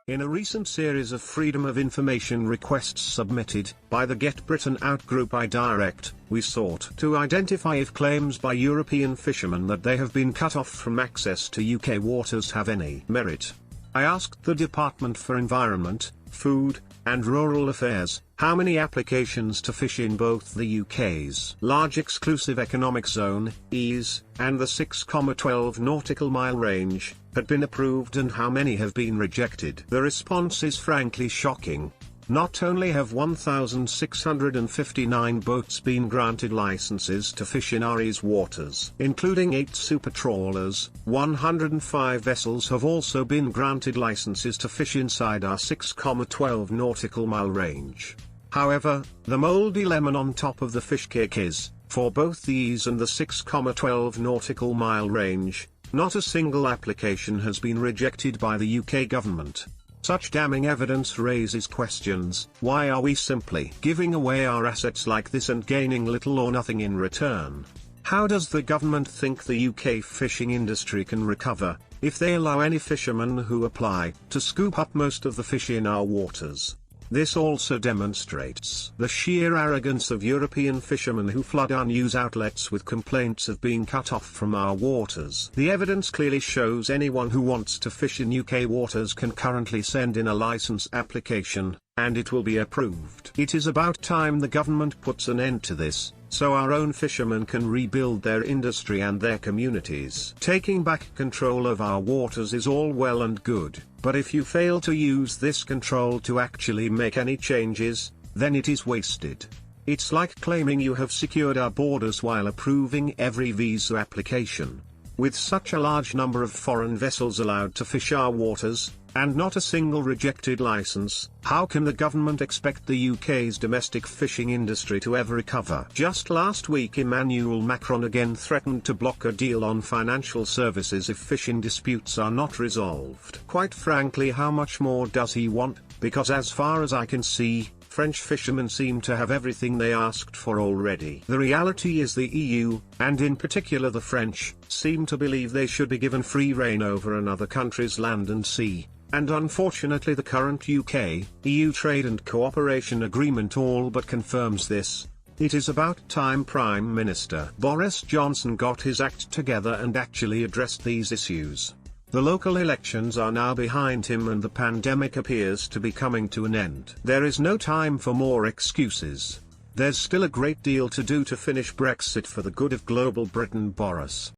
In a recent series of Freedom of Information requests submitted by the Get Britain Out group iDirect, we sought to identify if claims by European fishermen that they have been cut off from access to UK waters have any merit. I asked the Department for Environment, Food, and Rural Affairs, how many applications to fish in both the UK's large exclusive economic zone, EEZ, and the 6,12 nautical mile range, had been approved and how many have been rejected. The response is frankly shocking. Not only have 1,659 boats been granted licenses to fish in our EEZ waters, including 8 super trawlers, 105 vessels have also been granted licenses to fish inside our 6,12 nautical mile range. However, the moldy lemon on top of the fish cake is, for both the EEZ and the 6,12 nautical mile range, not a single application has been rejected by the UK government. Such damning evidence raises questions. Why are we simply giving away our assets like this and gaining little or nothing in return? How does the government think the UK fishing industry can recover, if they allow any fishermen who apply to scoop up most of the fish in our waters? This also demonstrates the sheer arrogance of European fishermen who flood our news outlets with complaints of being cut off from our waters. The evidence clearly shows anyone who wants to fish in UK waters can currently send in a license application, and it will be approved. It is about time the government puts an end to this, so our own fishermen can rebuild their industry and their communities. Taking back control of our waters is all well and good, but if you fail to use this control to actually make any changes, then it is wasted. It's like claiming you have secured our borders while approving every visa application. With such a large number of foreign vessels allowed to fish our waters, and not a single rejected license, how can the government expect the UK's domestic fishing industry to ever recover? Just last week Emmanuel Macron again threatened to block a deal on financial services if fishing disputes are not resolved. Quite frankly, how much more does he want? Because as far as I can see, French fishermen seem to have everything they asked for already. The reality is the EU, and in particular the French, seem to believe they should be given free rein over another country's land and sea. And unfortunately the current UK-EU trade and cooperation agreement all but confirms this. It is about time Prime Minister Boris Johnson got his act together and actually addressed these issues. The local elections are now behind him and the pandemic appears to be coming to an end. There is no time for more excuses. There's still a great deal to do to finish Brexit for the good of global Britain. Boris